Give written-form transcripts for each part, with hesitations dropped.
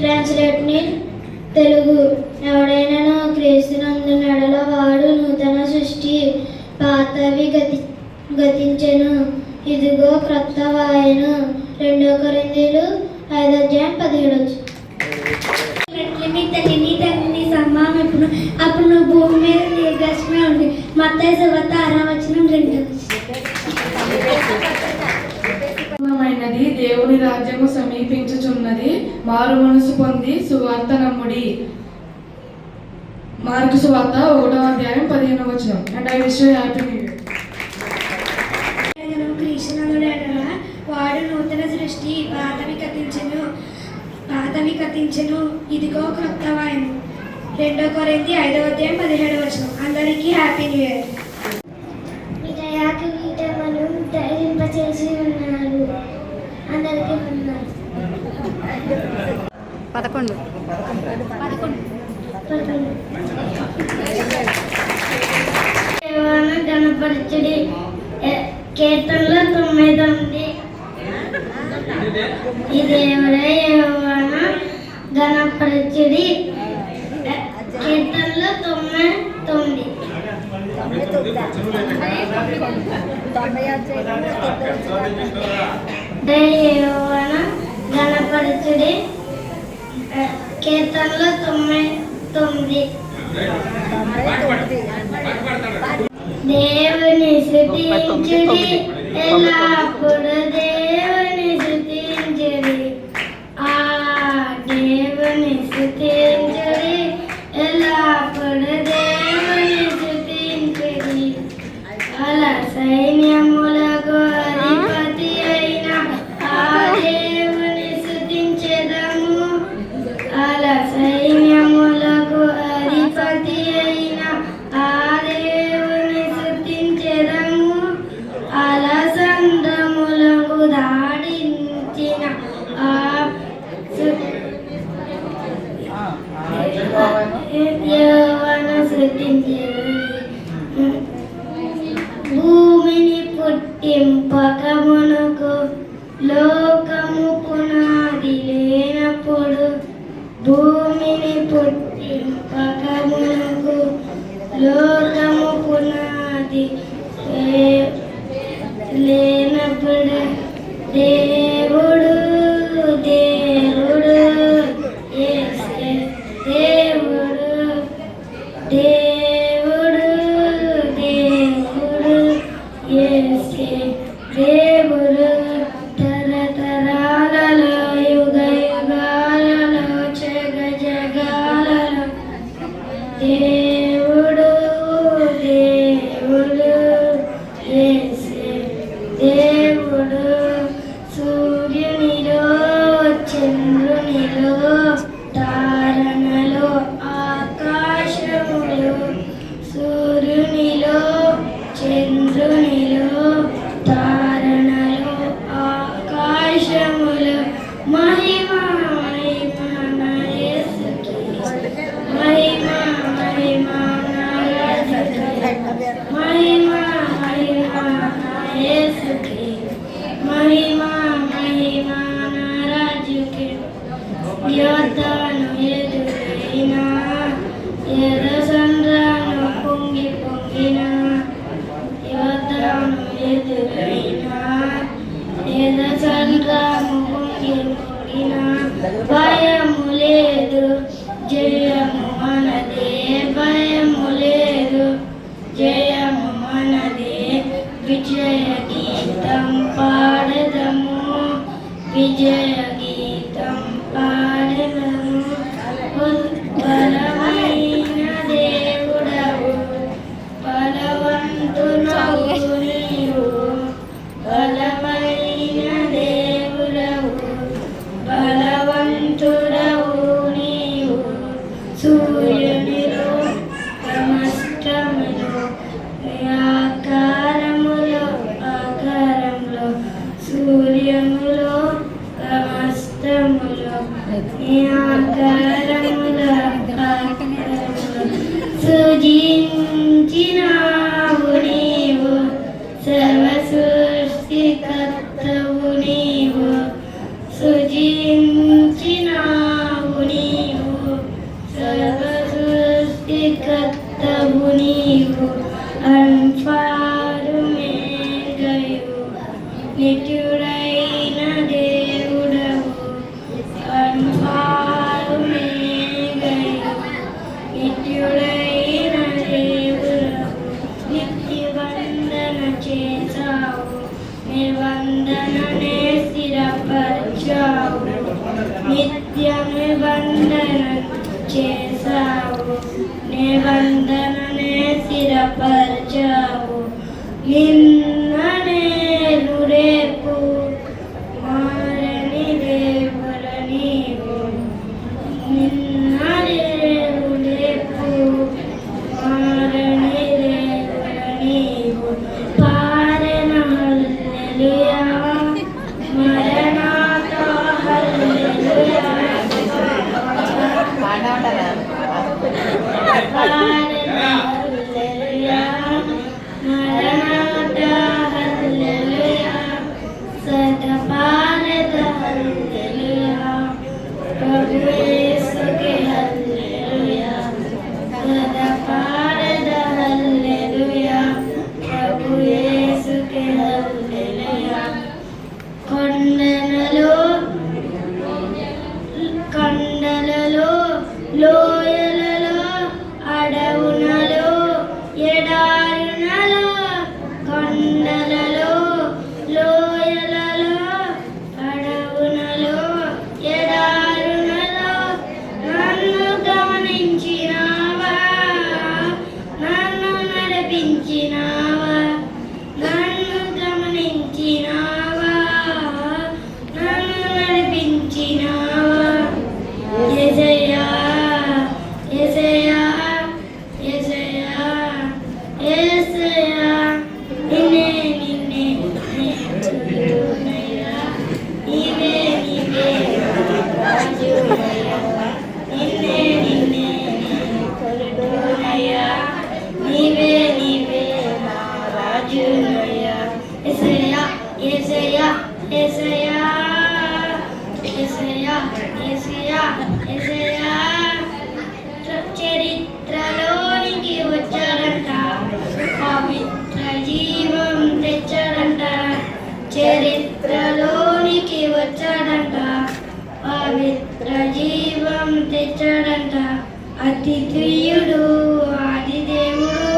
ట్రాన్స్లేట్ని తెలుగు. ఎవడైనా క్రీస్తునందు నెడల వాడు నూతన సృష్టి, పాతవి గతించెను, ఇదిగో క్రొత్తవాయెను. 2 కొరింథీయులు 5:17. మీ తల్లిని తండ్రిని సమానప్పుడు అప్పుడు నువ్వు భూమి మీద దీర్ఘాయుష్గా ఉంది. మత్తయి సువార్త 6:2. దేవుని రాజ్యము సమీపించుచున్నది, మారు మనసు పొంది సువార్త నమ్ముడి. మార్కు సువార్త 1:15. And I wish you a happy new year. వాడు నూతన సృష్టి, పాతవి గతించెను, ఇదిగో క్రొత్తవాయెను. 2 కొరింథీ 5:17. అందరికీ హ్యాపీ న్యూ ఇయర్. విజయ కిరీటమును ధరింపచేసి ఉన్నారు. అందరికీ వందనాలు. 11. గణపరచుడి. కీర్తనలో 9. ఈ దేవుడే యెహోవాను గణపరచుడి. కీర్తనలో 9. యెహోవాను గణపరచుడి. కీర్తనలో 9. దేవుని స్తుతించుడి, ఎల్లప్పుడు దేవుని స్తుతించుడి. దేవుని స్తుతించుడి, ఎల్లప్పుడు దేవుని స్తుతించుడి. అలా సైన్యములకు అధిపతి అయిన ఆ దేవుని స్తుతించెదము. అలా సైన్యములకు అధిపతి అయిన ఆ దేవుని స్తుతించెదము. అలా సంద్రములకు దాడించిన ఆ యెహోవాను స్తుతించెదము. భూమిని పుట్టింపక మునుకు లోకము పునాది లేనప్పుడు, భూమిని పుట్టింపక మునుకు లోకము పునాది లేనప్పుడు దేవుడు యేసే దేవుడు యేసే దేవుడు. తరతరాలలో యుగ యుగాలలో జగాలలో దేవుడు యేసే దేవుడు. సూర్యునిలో చంద్రునిలో తారణలో ఆకాశములో, సూర్యునిలో చంద్రునిలో తారణలో ఆకాశములో మహిమ నా యేసుకి, మహిమ నా రాజుకి, మహిమ నా యేసుకి, మహిమ నా రాజుకి. యోర్దాను ఎదురైనా, ఎర్రసంద్రాను పొంగి పొంగినా, యోర్దాను ఎదురైనా, ఎర్రసంద్రాను పొంగి పొంగినా, భయము లేదు, జయము మనదే. భయము లేదు, జయము మనదే. విజయ గీతం పాడదము, విజయ గీతం పాడదము. బలమైన దేవుడవు, బలవంతుడవు నీవు. బలమైన దేవుడవు, బలవంతుడవు నీవు. సూర్యునిలో సమస్తములో ఆకారములో సూర్యములో సమస్తములో ఆకారములో సృజించినావు నీవు. సర్వ సృష్టికర్తవు నీవు. సృజించినావు నిబంధన చేసావు, నిబంధననే స్థిరపరచావు. నిన్న నేను రేపు మారని దేవుడ నీవు. నిన్న నేను రేపు మారని దేవుడ నీవు. పారెన హల్లెలూయా, మరణాతా హల్లెలూయా. హల్లెలూయా, మరణాతా హల్లెలూయా. సదాపారద హల్లెలూయా, ప్రభు యేసుకే హల్లెలూయా. సదాపారద హల్లెలూయా, ప్రభు యేసుకే హల్లెలూయా. కొండలలో లోయలలో అడవులలో ఎడారులలో, కొండలలో లోయలలో అడవులలో ఎడారులలో నన్ను గమనించినావా, నన్ను నడిపించినావా. నన్ను గమనించినావా, నన్ను నడిపించినావా. యేసయ్యా, యేసయ్యా, యేసయ్యా, యేసయ్యా. నిన్నే నిన్నే నేర్చుకున్నయ్యా, నీవే నీవే రాజునయ్యా. నిన్నే నిన్నే నేర్చుకున్నయ్యా, నీవే నీవే నా రాజునయ్యా. యేసయ్యా, యేసయ్యా, యేసయ్యా, యేసయ్యా, యేసయ్యా, యేసయ్యా. చరిత్రలోనికి వచ్చాడంట, పవిత్ర జీవం తెచ్చాడంట. చరిత్రలోనికి వచ్చాడంట, పవిత్ర జీవం తెచ్చాడంట. అతిథియుడు ఆదిదేవుడు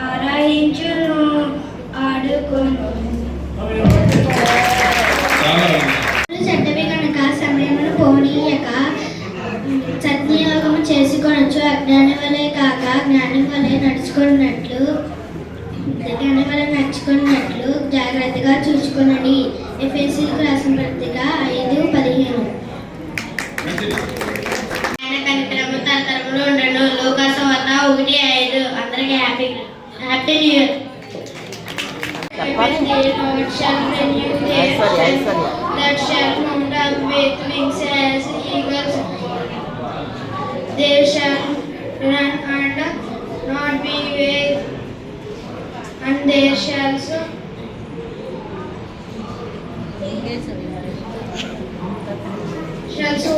ఆరాధించును ఆడుకొను. చెడ్డవి కనుక సమయమును పోనీయక సద్వినియోగము చేసుకొనొచ్చు. అజ్ఞాని వలె కాక జ్ఞానం వలె నడుచుకున్నట్లు జాగ్రత్తగా చూసుకొనని. ఎఫెసీయులకు రాసిన పత్రిక 5:15. ఆయన కనికరము తరతరములు ఉండను. లోకసువార్త 1:5. అందరికీ happy new year. That shall mount up with wings as eagles. They shall run and not be weary, and they shall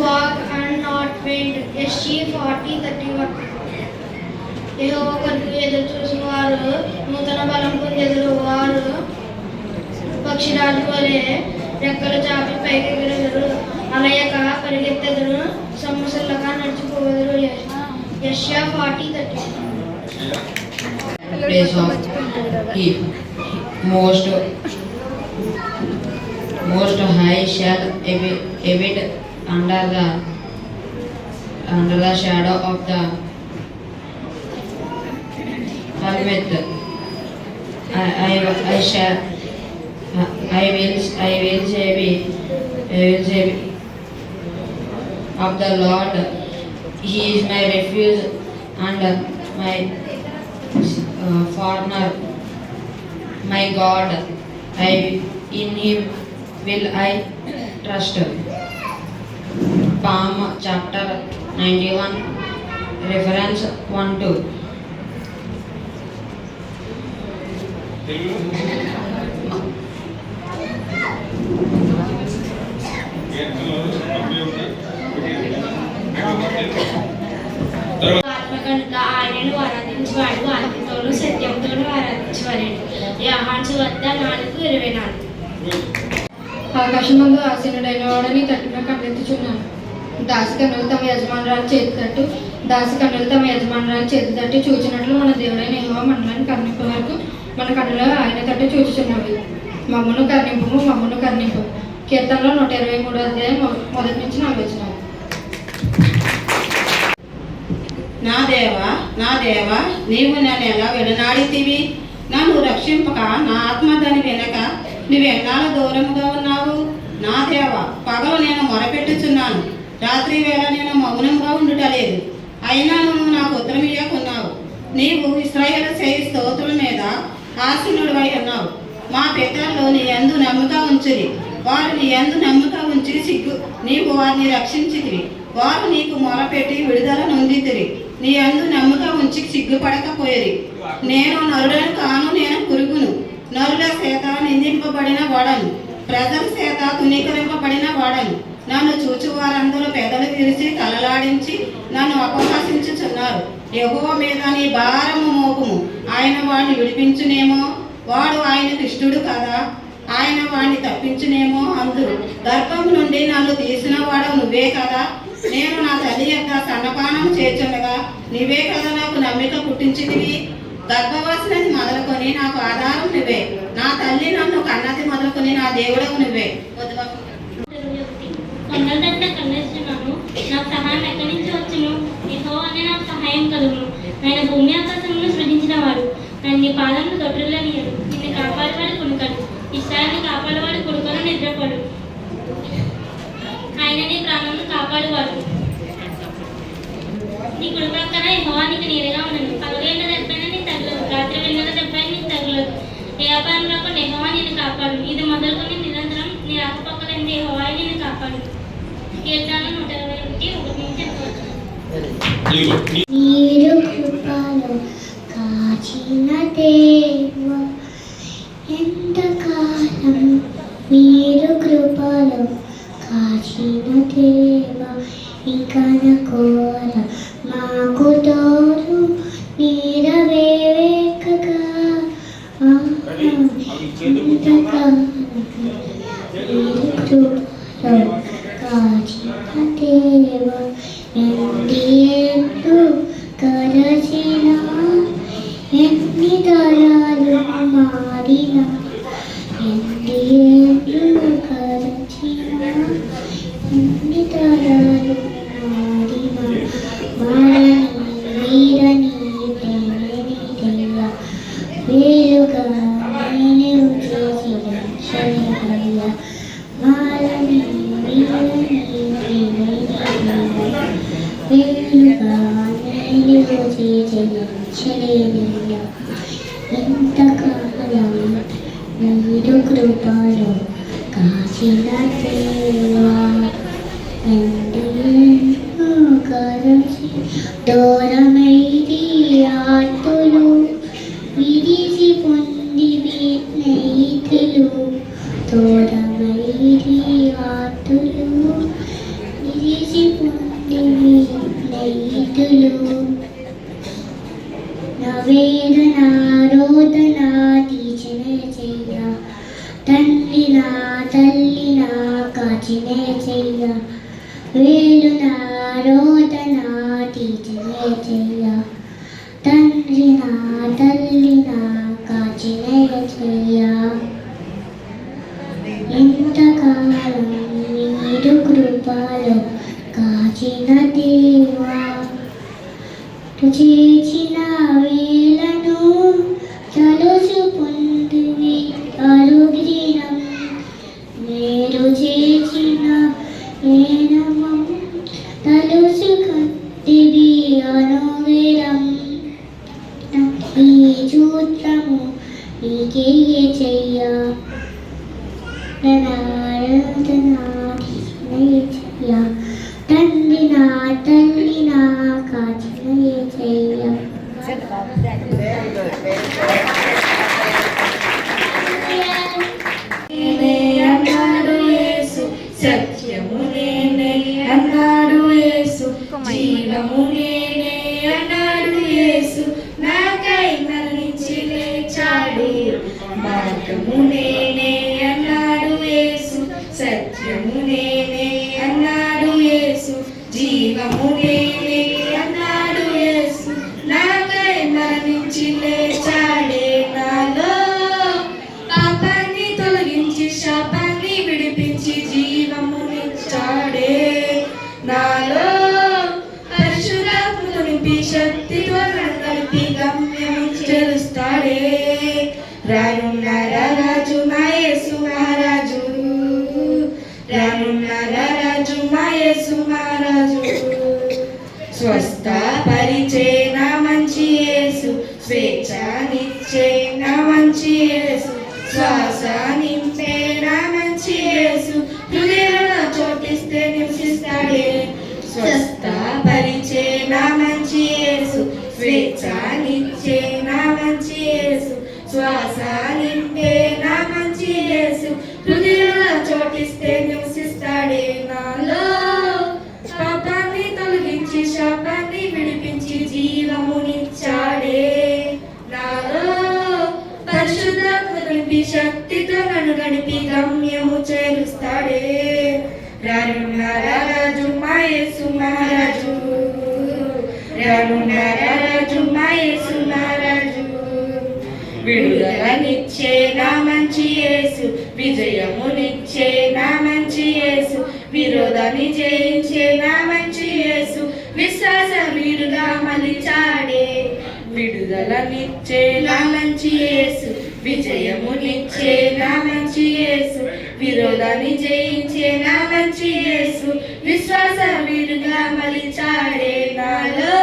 walk and not faint. SG 40:31. యెహోవా కొరకు ఎదురు చూసిన వారు నూతన బలం పొందెదరు. వారు పక్షిరాజు వలె రెక్కలు చాపి పైకెగరెదరు. అలయక పరిగెత్తెదరు, సొమ్మసిల్లక నడిచిపోవెదరు. యెషయా 40:30. Place of most high shall abide under the shadow of the Almighty. I will say of the Lord, He is my refuge and my forerunner, my God. In Him will I trust. Psalm chapter 91, reference 1-2. ఆత్మ కనుక ఆయనను ఆరాధించేవాడు ఆత్మతోనూ సత్యంతోనూ ఆరాధించవలెను. యోహాను సువార్త 4:24. ఆకాశమందు ఆసీనుడైన వాడని తట్టున కన్నెత్తుచున్నాను. దాసి కన్నులు తమ యజమానురాలు చేతి తట్టి చూచినట్లు మన దేవుడైన యెహోవా మనలను కరుణింపు వరకు మన కన్నులు ఆయన తట్టు చూచుచున్నవి. మమ్మను కరుణింపు. కీర్తనలో 123 అధ్యాయం 1-4 వచనాలు. నా దేవా నీవు నన్ను ఎలా విడనాడితివి? నన్ను రక్షింపక నా ఆత్మదాని వెనక నువ్వెన్నాళ్ళ దూరముగా ఉన్నావు? నా దేవా పగలు నేను మొరపెట్టుచున్నాను, రాత్రి వేళ నేను మౌనంగా ఉండటలేదు. అయినా నువ్వు నాకు ఉత్తరమియ్యకున్నావు. నీవు ఇశ్రాయేలు చేయి స్తోత్రుల మీద ఆసీనుడివై ఉన్నావు. మా పితరులు నీ యందు నమ్మిక ఉంచిరి, వారు నీ యందు నమ్మిక ఉంచి నీవు వారిని రక్షించితివి. వారు నీకు మొరపెట్టి విడుదల నొందితిరి. నీ యందు నమ్మిక ఉంచి సిగ్గుపడకపోయిరి. నేను నరుడను కాను, నేను పురుగును, నరుల చేత నిందింపబడిన వాడను, ప్రజల చేత తునీకరింపబడిన వాడను. నన్ను చూచు వారందరూ పెదలు విరిచి తలలాడించి నన్ను అపహాసించుచున్నారు. యెహోవా మీద నీ భారము మోపుము, ఆయన వాడిని విడిపించునేమో. వాడు ఆయనకు ఇష్టుడు కదా, ఆయన వాడిని తప్పించునేమో అందురు. గర్భం నుండి నన్ను తీసిన వాడు నువ్వే కదా. నేను నా తల్లి యొక్క సన్నపానం చేర్చుండగా నువ్వే కదా నాకు నమ్మిక పుట్టించితివి. గర్భవాసినది మొదలుకొని నాకు ఆధారం నువ్వే. నా తల్లి నన్ను కన్నది మొదలుకొని నా దేవుడవు నువ్వే. కొండల దగ్గర కన్నేస్తున్నాను, నాకు సహాయం ఎక్కడి నుంచి వచ్చును? యెహోవానే నాకు సహాయం కలుగును. ఆయన భూమి ఆకాశమును సృజించిన వాడు. ఆయన నీ పాదములు తొట్రులనియడు. నిన్ను కాపాడేవాడు కొనుకడు, ఇశ్రాయేలుని కాపాడేవాడు కొడుకను నిద్రపడు. ఆయన నీ ప్రాణమును కాపాడువాడు. నీ కుడి ప్రక్కన యెహోవా నీకు నీడగా ఉండను. పగలు ఎండ దెబ్బైనా నీకు తగలదు, రాత్రి వెన్నెల దెబ్బైనా నీకు తగలదు. ఏ అపాయంలో కూడా యెహోవా నిన్ను కాపాడు. ఇది మొదలుకొని నిరంతరం నీ ఆకుపక్కలంది యెహోవా నిన్ను కాపాడు. కీర్తన 121 మీరు కృపలో కాచిన దేవా, ఎంతకాలం మీరు కృపలో కాచిన దేవా, ఇక కోర మాకు తోడు నీరవేకగా. ఎంతకాలం మీరు కృపలో కాచిన దేవా, ఎండియేళ్ళు కరచిన ఎన్ని తరాలు మారిన, ఎండియేళ్ళు కరచిన ఎన్ని తరాలు మారిన, మారని వీరని తెలని తెల్ల వేలుగా నేను చేసిన శరీరయ్య, మారని వీరని వేలుగా నేను చేసిన శరీరయ్య. ఎంతకాలం మీరు కృపలో కాచిన దేవా, కరచి దూరమైది ఆర్తులు విడిచి పొందివి స్నేహితులు. దూరమైది ఆర్తులు విడిచి పొందివి స్నేహితులు. నవేదన రోదన తీర్చనే చెయ్య, తండ్రి నా తల్లి నా కాచినే చెయ్య. వేలు నా రోదన తీర్చనే చెయ్య, తండ్రి నా తల్లి నా కాచినే చెయ్య. ఎంతకాలం మీరు కృపలో కాచిన దేవా, చేసిన వేలను తలుచుకుంటివి అరుగినం. మీరు చేసిన ఏనమం తలుచుకుంటివి అనుగిరం. ఈ సూత్రము నీకే చెయ్య, చెయ్య. తండ్రి నా తల్లి నా కాచిన చెయ్య. అన్నాడు యేసు, సత్యము నేనే అన్నాడు యేసు, జీవము నేనే అన్నాడు యేసు, నాకై మరణించి లేచాడు. మార్గము నేనే అన్నాడు యేసు, సత్యము నేనే అన్నాడు యేసు, జీవము నేనే అన్నాడు యేసు, నాకై మరణించి లేచాడే. నాలో పాపాన్ని తొలగించి శాపాన్ని విడిపించి జీవమునిచ్చాడే. నాలో పరిశుద్ధాత్మను నింపి స్వస్థపరిచే నా మంచి యేసు, స్వేచ్ఛనిచ్చే నా మంచి యేసు, శ్వాస నింపే నా మంచి యేసు, హృదయంలో చోటిస్తే నివసిస్తాడే. స్వస్థపరిచే నా మంచి యేసు, స్వేచ్ఛనిచ్చే నా మంచి యేసు, శ్వాస నింపే నా మంచి యేసు, హృదయంలో చోటిస్తే నివసిస్తాడే. నాలో పాపాన్ని తొలగించి శాపాన్ని విడిపించి జీవమునిచ్చాడే. నాలో పరిశుద్ధాత్మ నింపి శక్తితో నన్ను గడిపి గమ్యము చేరుస్తాడే. రానున్న రాజు మా యేసు మహారాజు, రానున్న రాజు మా యేసు మహారాజు, విడుదలనిచ్చే నా మంచి యేసు, విజయమునిచ్చే నా మంచి యేసు, విరోధాన్ని జయించే నా మంచి యేసు, విశ్వాస వీరుగా మలిచాడే. విడుదలనిచ్చే నా మంచి యేసు, విజయమునిచ్చే నా మంచి యేసు, విరోధాన్ని జయించే నా మంచి యేసు, విశ్వాస వీరుగా మలిచాడే. నాలో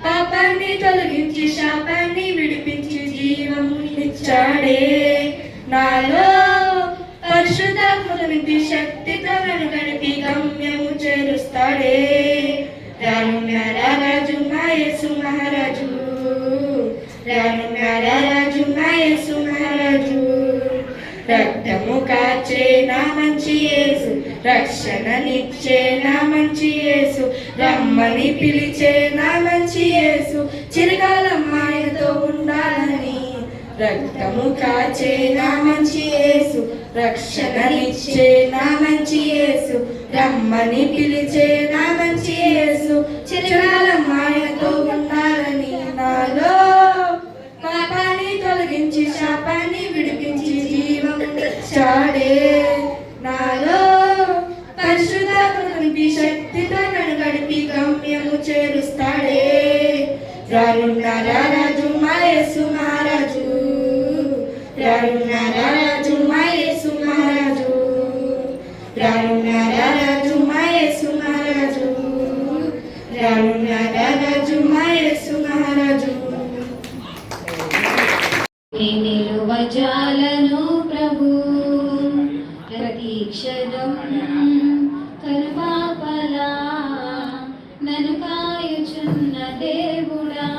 పాపాన్ని తొలగించి శాపాన్ని విడిపించి జీవమునిచ్చాడే. నాలో పరిశుద్ధాత్మను నింపి శక్తితో నన్ను గడిపి గమ్యము చేరుస్తాడే. రానున్న రాజు మా యేసు మహారాజు, రానున్న రాజు మా యేసు మహారాజు, రక్తము కాచే నా మంచి యేసు, రక్షణనిచ్చే నా మంచి యేసు, రమ్మని పిలిచే నా మంచి యేసు, చిరకాలం ఆయనతో ఉండాలని. రక్తము కాచే నా మంచి యేసు, రక్షణనిచ్చే నా మంచి యేసు, రమ్మని పిలిచే నా మంచి యేసు, చిరకాలం ఆయనతో ఉండాలని. నాలో పాపాన్ని తొలగించి శాపాన్ని విడిపించి జీవమునిచ్చాడే. నాలో పరిశుద్ధాత్మను నింపి శక్తితో నన్ను గడిపి గమ్యము చేరుస్తాడే. రానున్న రాజు మా యేసు మహారాజు, రానున్న రాజు మా యేసు మహారాజు, రానున్న రాజు మా యేసు మహారాజు, రానున్న రాజు మా యేసు మహారాజు. నిలువజాలను ప్రభు ప్రతీక్షణం కరుపాపలా నన్ను కాయుచున్న దేవుడా,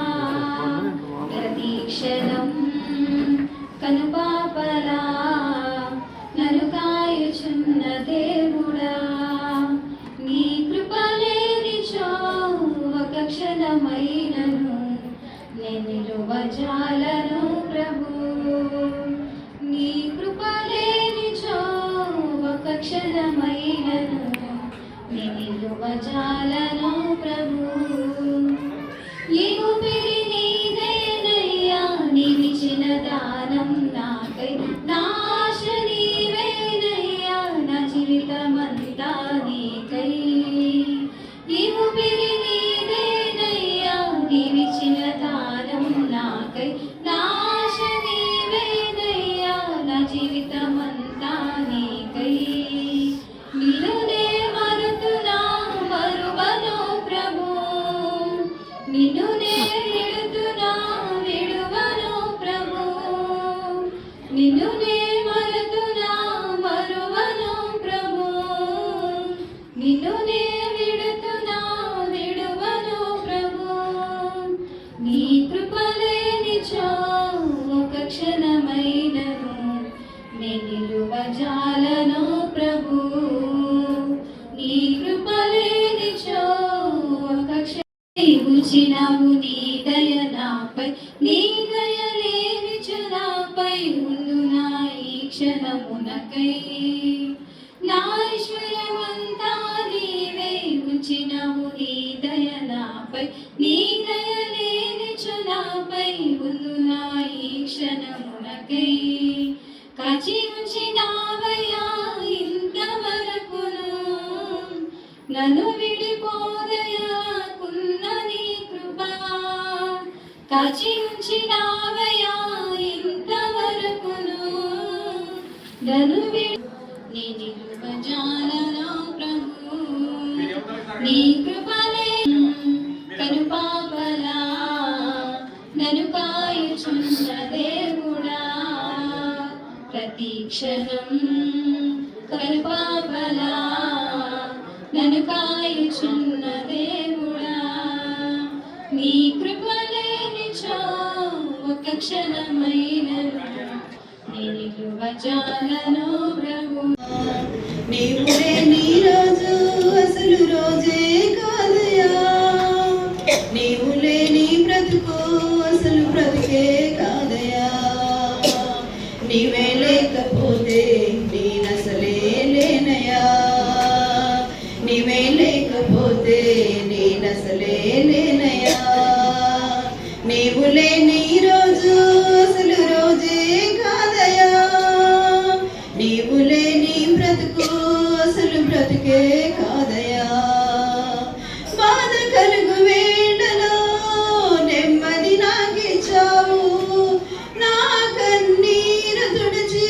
ప్రతీక్షణం కనుపాపలా నన్ను కాయుచున్న దేవుడా, నీ కృపలేనిచో ఒక క్షణమైనను నేను నిలువజాలను ప్రభు, నీ కృపలేనిచో ఒక క్షణమైనను నేను నిలువజాలను ప్రభు. ఈ ఊపిరి నీదేనయ్యా, నీవిచ్చిన దానం నాకై, నా ఆశ నీవేనయ్యా, నా జీవితమంతా నీకై. ఈ ఊపిరి నీదేనయ్యా, నీవిచ్చిన దానం నాకై, నా ఆశ నీవేనయ్యా, నా జీవితమంతా నీకై. నిన్నునే మరుతున్నా మరువను ప్రభు, నిన్నునే విడుతున్నా విడువను ప్రభు, నిన్నునే మరుతున్నా మరువను ప్రభు, నిన్నునే విడుతున్నా విడువను ప్రభు. నీ కృపలేనిచో ఒక క్షణమైనను నేను నిలువజాలను ప్రభు, నీ కృపలేనిచో ఒక క్షణము నీ దయ నాపై, నీ దయ లేనిచో నాపై ఉండునా ఈ క్షణమునకై. నా ఐశ్వర్యమంతా నీవే ఉంచినవు, నీ దయ నాపై, నీ దయ లేనిచో నాపై ఉండునా ఈ క్షణమునకై. కాచి ఉంచినావయ్యా ఇంతవరకును, నన్ను విడిపోదయాకున్న నీ కృపా. కాచి ఉంచినావయ్యా ఇంతవరకును, నన్ను నీ నిలువజాలను ప్రభు, నీ కృపలే క్షణం కనుపాపలా నన్ను కాయుచున్న దేవుడా, నీ కృపలేనిచో ఒక క్షణమైనను నేను యువజాలను ప్రభు. నీవు లేని రోజు అసలు రోజే కాదయా, నీవు లేని బ్రతుకు అసలు బ్రతికే కాదయా, నీవే లేకపోతే నేనసలే లేనయా, నీవే లేకపోతే నేనసలే లేనయా, నీవు లేని రోజు అసలు రోజే కాదయా, నీవు లేని బ్రతుకు అసలు బ్రతుకే కాదయా, బాధ కలుగు వేళలో నెమ్మది నాకిచ్చావు, నా కన్నీరు తుడిచి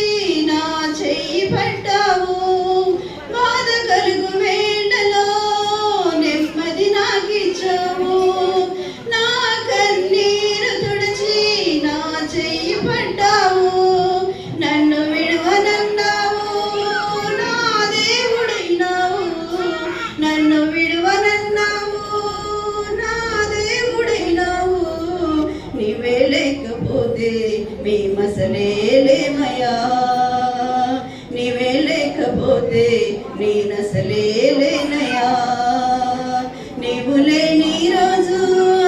నా చెయ్యి పట్టావు, బాధ కలుగు వేళలో నెమ్మది నాకిచ్చావు, నా కన్నీరు తుడిచి నా చెయ్యి పట్టావు, నన్ను విడువనన్నావు నా దేవుడైనావు, నన్ను విడువనన్నావు నా దేవుడైనావు, నీవే లేకపోతే మేమసలే లేమయా, నీవే లేకపోతే నేనసలే లేనయా, నీవు లేని రోజు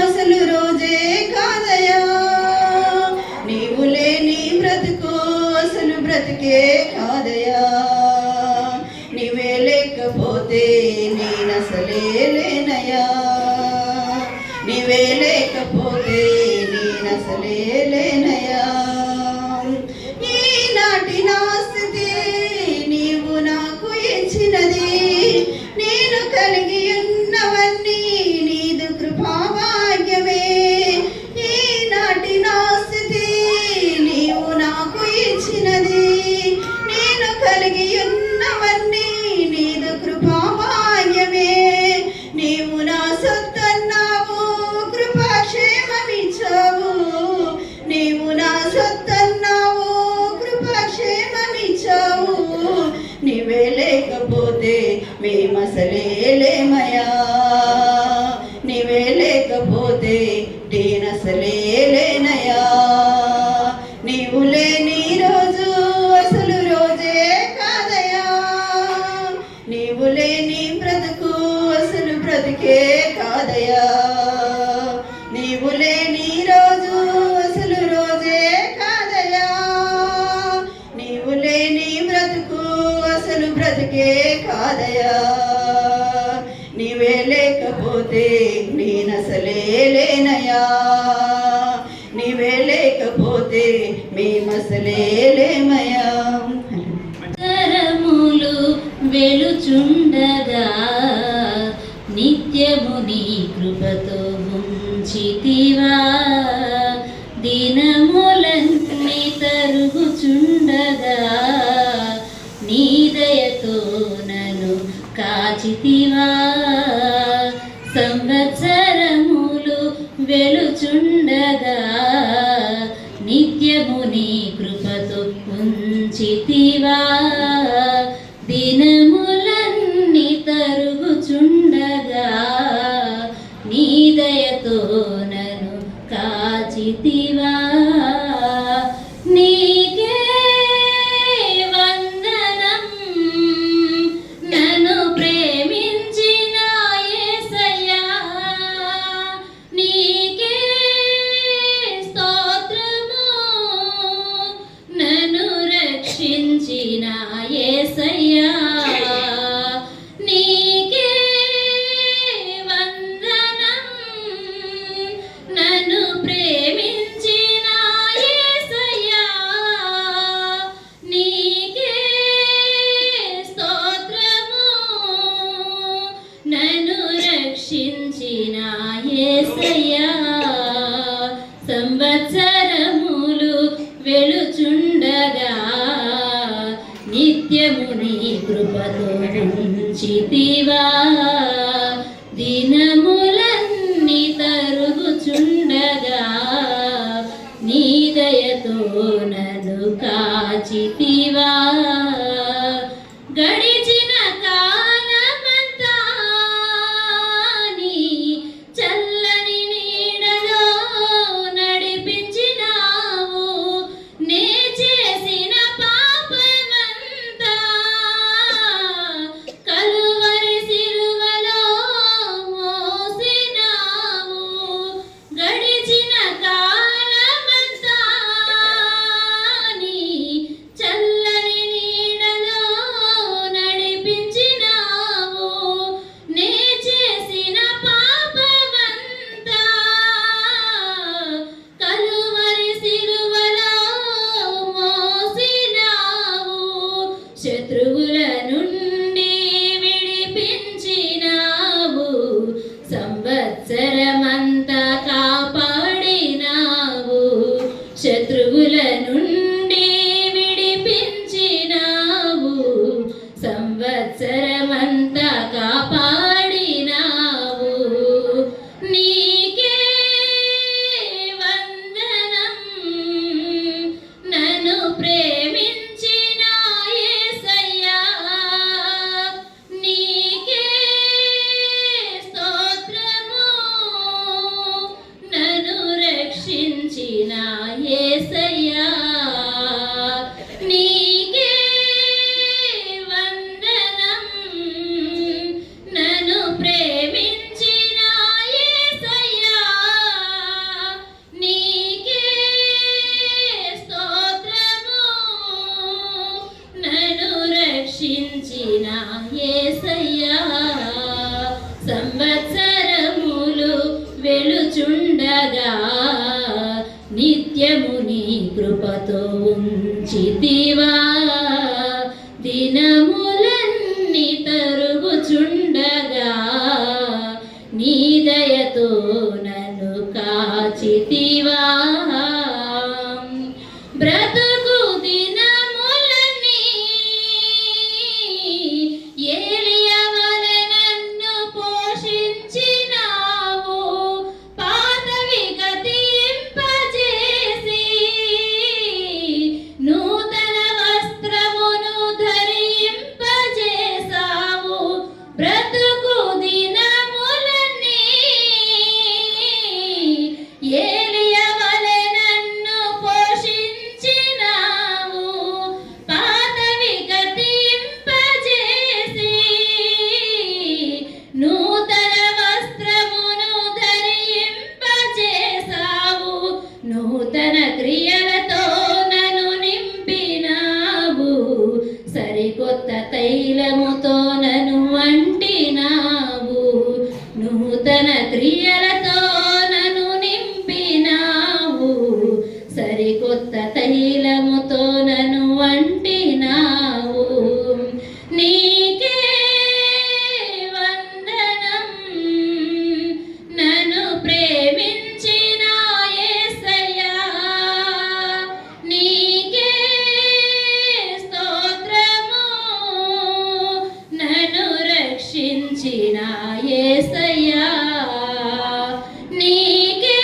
అసలు రోజే కాదయా, నీవు లేని బ్రతుకు అసలు బ్రతికే కాదయా, నీవే లేకపోతే నేనసలే లేనయా, నీవే లేకపోతే నేనసలే లేనయా, ఈనాటి నా స్థితి నీవు నాకు ఇచ్చినది, నేను కలిగి ఉన్నవన్నీ నీదు కృపాభాగ్యమే, ఈనాటి నా స్థితి నీవు నాకు ఇచ్చినది, నేను కలిగి ఉన్నవన్నీ నీదు కృపాభాగ్యమే, నీవు నా సొత్తన్నావు కృపాక్షేమమిచ్చావు, నీవు నా సొత్తన్నావు కృపాక్షేమమిచ్చావు, నీవే లేకపోతే మేమసలే లేమయా, నీవే లేకపోతే నేనసలే లేనయా, నీవు లేని రోజు అసలు రోజే కాదయా, నీవు లేని బ్రతుకు అసలు బ్రతికే కాదయా, నీవు లేని రోజు అసలు రోజే కాదయా, నీవు లేని బ్రతుకు అసలు బ్రతికే కాదయా, నీవే లేకపోతే నేనసలే లేనయా, నీవే లేకపోతే మేమసలే లేమయా. తరములు వెలుచుండగా నిత్యము నీ కృపతో ఉంచితివా, దినములన్నీ తరుగుచుండగా నీ దయతో నన్ను కాచితివా, సంవత్సరములు వెలుచుండగా నిత్యము నీ కృపతో ఉంచితివా, దినములన్నీ తరుగుచుండగా నీ దయతో నన్ను కాచితివా, నీకే వందనం నన్ను ప్రేమించిన యేసయ్యా, నీకే స్తోత్రము నన్ను రక్షించిన యేసయ్యా, నీకే వందనం నన్ను ప్రేమించిన యేసయ్యా, నీకే స్తోత్రము నన్ను రక్షించిన యేసయ్యా, సంవత్సరములు వెలుచుండగా నిత్యము నీ కృపతో ఉంచితివా, దినములన్నీ తరుగుచుండగా నీ దయతో నన్ను కాచితివా. కృపతో ఉంచితివా దినములన్నీ తరుగుచుండగా నీ దయతో నన్ను కాచితివా బ్రతుకు దినములన్నీ ఏలియవలె నన్ను పోషించినావు పాతవి గతింపజేసి నూతన వస్త్రమును ధరింపజేసావు బ్రతుకు దినములన్నీ ఏలియవలె నన్ను పోషించినావు పాతవి గతింపజేసి నూతన వస్త్రమును ధరింపజేసావు నూతన క్రియలతో నన్ను నింపినావు సరికొత్త తైలముతో నన్ను అంటినావు నూతన క్రియలతో నన్ను నింపినావు సరికొత్త తైలముతో నన్ను అంటినావు నీకే వందనం నన్ను ప్రేమించిన యేసయ్యా నీకే స్తోత్రము నన్ను రక్షించిన యేసయ్యా నీకే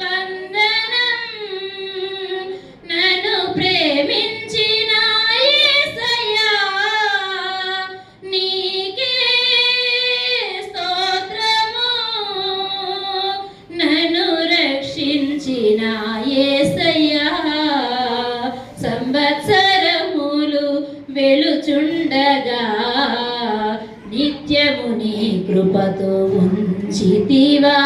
వందనం నన్ను ప్రేమించిన యేసయ్యా నీకే స్తోత్రము నన్ను రక్షించిన యేసయ్యా సంవత్సరములు వెలుచుండగా నిత్యము నీ కృపతో ఉంచితివా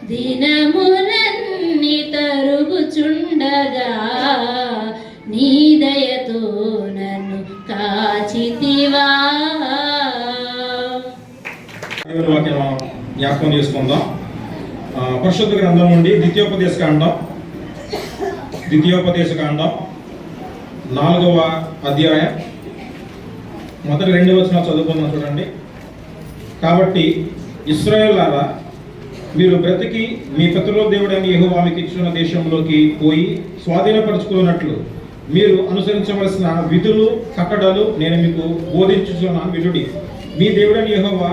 దినములన్నీ తరుగుచుండగా నీ దయతో నన్ను కాచితివా దేవుని వాక్యం జ్ఞాపకం చేసుకుందాం. పరిశుద్ధ గ్రంథం నుండి ద్వితీయోపదేశ కాండం 4వ అధ్యాయం మొదటి 2 వచనాలు చదువుకుందాం చూడండి. కాబట్టి ఇశ్రాయేలులారా మీరు బ్రతికి మీ పితరుల దేవుడైన యెహోవా మీకు ఇచ్చిన దేశంలోకి పోయి స్వాధీనపరచుకున్నట్లు మీరు అనుసరించవలసిన విధులు కట్టడలు నేను మీకు బోధించుచున్నాను వినుడి. మీ దేవుడైన యెహోవా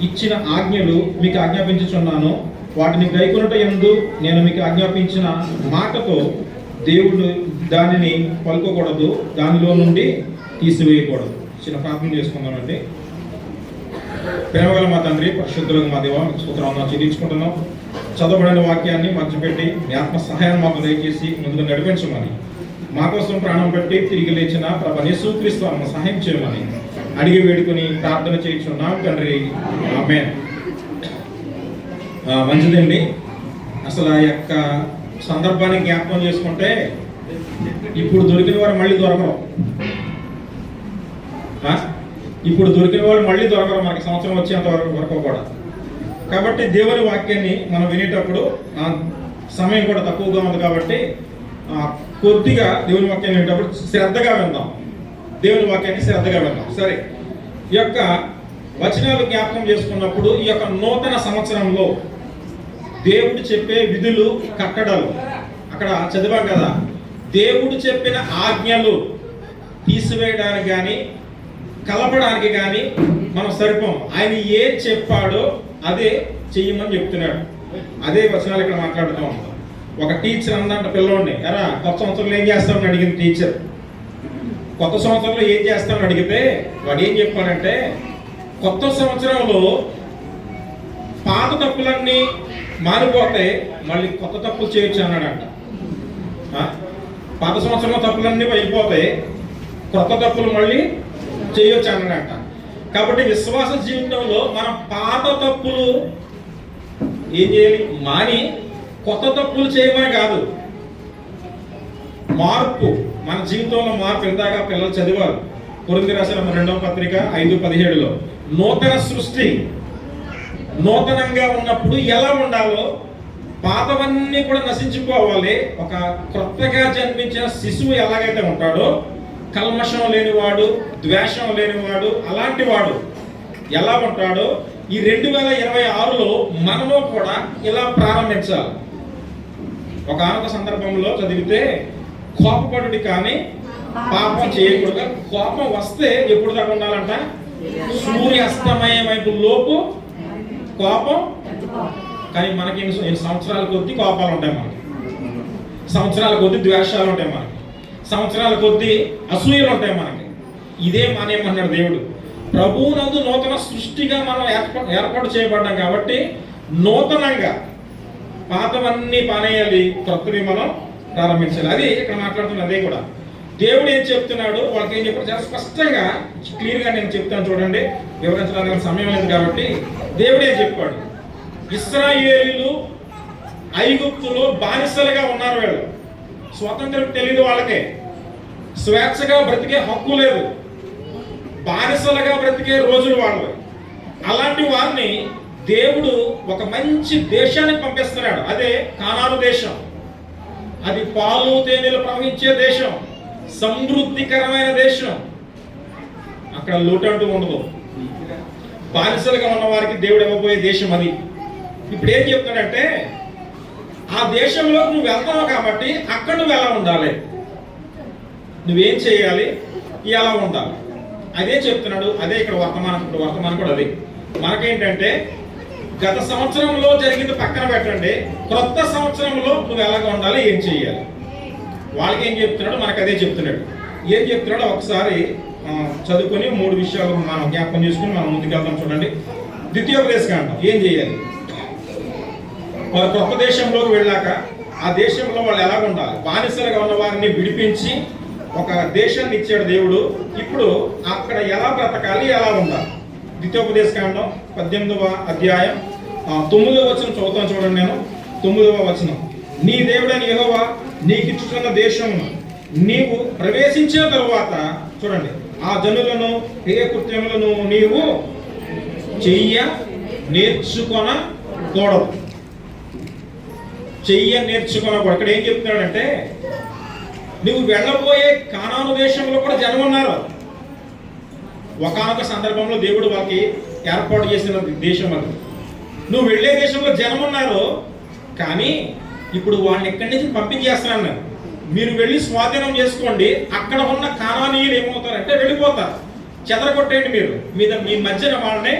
ఇచ్చిన ఆజ్ఞలు మీకు ఆజ్ఞాపించుచున్నాను వాటిని గైకొనుట యందు నేను మీకు ఆజ్ఞాపించిన మాటతో దేవుడు దానిని పలుకోకూడదు దానిలో నుండి తీసివేయకూడదు. చిన్న ప్రార్థన చేసుకుందామండి. ప్రేమగల మా తండ్రి పరిశుద్ధులకు మా దేవ స్తోత్రాలను చెల్లించుకుంటున్నాం. చదవబడిన వాక్యాన్ని మర్చిపెట్టి మీ ఆత్మ సహాయాన్ని మాకు దయచేసి ముందుకు నడిపించమని మా కోసం ప్రాణం పెట్టి తిరిగి లేచిన ప్రభు యేసుక్రీస్తు ఆత్మ సహాయం చేయమని అడిగి వేడుకొని ప్రార్థన చేయించున్నాం తండ్రి ఆమేన్. మంచిదండి. అసలు ఆ యొక్క సందర్భాన్ని జ్ఞాపకం చేసుకుంటే ఇప్పుడు దొరికిన వారు మళ్ళీ దొరకరు. ఇప్పుడు దొరికిన వాళ్ళు మళ్ళీ దొరకరు మనకి సంవత్సరం వచ్చేంత వరకు కూడా. కాబట్టి దేవుని వాక్యాన్ని మనం వినేటప్పుడు సమయం కూడా తక్కువగా ఉంది కాబట్టి కొద్దిగా దేవుని వాక్యాన్ని వినేటప్పుడు శ్రద్ధగా విందాం. దేవుని వాక్యాన్ని శ్రద్ధగా విందాం. సరే, ఈ యొక్క వచనాలు జ్ఞాపకం చేసుకున్నప్పుడు ఈ యొక్క నూతన సంవత్సరంలో దేవుడు చెప్పే విధులు కట్టడాలు అక్కడ చదివాం కదా. దేవుడు చెప్పిన ఆజ్ఞలు తీసివేయడానికి కానీ కలపడానికి కానీ మనం సరిపోం. ఆయన ఏం చెప్పాడో అదే చెయ్యమని చెప్తున్నాడు. అదే వచనాలు ఇక్కడ మాట్లాడుతాం. ఒక టీచర్ అందంట పిల్లోడిని, ఎరా కొత్త సంవత్సరంలో ఏం చేస్తామని అడిగింది టీచర్. కొత్త సంవత్సరంలో ఏం చేస్తామని అడిగితే వాడు ఏం చెప్పాడంటే, కొత్త సంవత్సరంలో పాత తప్పులన్నీ మారిపోతే మళ్ళీ కొత్త తప్పులు చేయొచ్చు అన్నాడంట. పాత సంవత్సరంలో తప్పులన్నీ వెళ్ళిపోతే కొత్త తప్పులు మళ్ళీ చేయొచ్చు అన్నాడంట. కాబట్టి విశ్వాస జీవితంలో మనం పాత తప్పులు ఏం చేయాలి? మాని కొత్త తప్పులు చేయమని కాదు, మార్పు మన జీవితంలో మార్పు. ఇందాక పిల్లలు చదివారు కొరింథీ రాసిన 2వ పత్రిక 5:17లో నూతన సృష్టి. నూతనంగా ఉన్నప్పుడు ఎలా ఉండాలో పాతవన్నీ కూడా నశించిపోవాలి. ఒక క్రొత్తగా జన్మించిన శిశువు ఎలాగైతే ఉంటాడో, కల్మషం లేనివాడు, ద్వేషం లేనివాడు, అలాంటి వాడు ఎలా ఉంటాడో ఈ 2026లో మనలో కూడా ఇలా ప్రారంభించాలి. ఒకనొక సందర్భంలో చదివితే కోపపడుడి కానీ పాపం చేయకూడదు. కోపం వస్తే ఎప్పుడు దాకా ఉండాలంట? సూర్యాస్తమయం వైపు లోపు కోపం. కానీ మనకి ఎన్ని సంవత్సరాల కొద్దీ కోపాలు ఉంటాయి, మనకి సంవత్సరాల కొద్దీ ద్వేషాలు ఉంటాయి, మనకి సంవత్సరాల కొద్దీ అసూయలు ఉంటాయి మనకి. ఇదే మానేయమన్నాడు దేవుడు. ప్రభువునందు నూతన సృష్టిగా మనం ఏర్పాటు చేయబడ్డాం కాబట్టి నూతనంగా పాతవన్నీ పానేయాలి, కొత్తవి మనం ప్రారంభించాలి. అది ఇక్కడ మాట్లాడుతున్న అదే కూడా. దేవుడు ఏం చెప్తున్నాడు, వాళ్ళకి ఏం చెప్పాడు చాలా స్పష్టంగా క్లియర్గా నేను చెప్తాను చూడండి, వివరించడానికి సమయం లేదు కాబట్టి. దేవుడు ఏం చెప్పాడు, ఇశ్రాయేలీయులు ఐగుప్తులో బానిసలుగా ఉన్నారు. వీళ్ళు స్వతంత్రం తెలియదు, వాళ్ళకే స్వేచ్ఛగా బ్రతికే హక్కు లేదు, బానిసలుగా బ్రతికే రోజులు వాళ్ళు. అలాంటి వారిని దేవుడు ఒక మంచి దేశానికి పంపిస్తున్నాడు. అదే కానాను దేశం. అది పాలు తేనెలు ప్రవహించే దేశం, సమృద్ధికరమైన దేశం. అక్కడ లోటంటూ ఉండదు. బానిసలుగా ఉన్న వారికి దేవుడు ఇవ్వబోయే దేశం అది. ఇప్పుడు ఏం చెప్తాడంటే, ఆ దేశంలో నువ్వు వెళ్తావు కాబట్టి అక్కడ నువ్వు ఎలా ఉండాలి, నువ్వేం చేయాలి, ఎలా ఉండాలి, అదే చెప్తున్నాడు. అదే ఇక్కడ వర్తమానం కూడా అదే. మనకేంటంటే గత సంవత్సరంలో జరిగింది పక్కన పెట్టండి, క్రొత్త సంవత్సరంలో నువ్వు ఎలాగ ఉండాలి, ఏం చేయాలి. వాళ్ళకి ఏం చెప్తున్నాడు, మనకు అదే చెప్తున్నాడు. ఏం చెప్తున్నాడో ఒకసారి చదువుకొని 3 విషయాలు మనం జ్ఞాపకం చేసుకుని మనం ముందుకెళ్తాం చూడండి. ద్వితీయోపదేశకాండం ఏం చేయాలి, వారు కొత్త దేశంలోకి వెళ్ళాక ఆ దేశంలో వాళ్ళు ఎలాగ ఉండాలి, బానిసలుగా ఉన్న వారిని విడిపించి ఒక దేశాన్ని ఇచ్చాడు దేవుడు. ఇప్పుడు అక్కడ ఎలా బ్రతకాలి, ఎలా ఉండాలి. ద్వితీయోపదేశకాండం 18వ అధ్యాయం 9వ వచనం చదువుతాను చూడండి. నేను 9వ వచనం, నీ దేవుడైన యెహోవా నీకిచ్చుతున్న దేశమును నీవు ప్రవేశించిన తరువాత చూడండి, ఆ జనులను ఏ కృత్యములను నీవు చెయ్య నేర్చుకొనకూడదు. నేర్చుకోనకూడదు. ఇక్కడ ఏం చెప్తున్నాడంటే, నువ్వు వెళ్ళబోయే కానాను దేశంలో కూడా జనం ఉన్నారు. ఒకానొక సందర్భంలో దేవుడు వాళ్ళకి ఏర్పాటు చేసిన దేశం అది. నువ్వు వెళ్ళే దేశంలో జనం ఉన్నారు, కానీ ఇప్పుడు వాళ్ళని ఎక్కడి నుంచి పంపించేస్తున్నాను. మీరు వెళ్ళి స్వాధీనం చేసుకోండి. అక్కడ ఉన్న కానానీయులు ఏమవుతారంటే వెళ్ళిపోతారు, చెదరగొట్టేయండి, మీరు మీ మధ్యన వాళ్ళని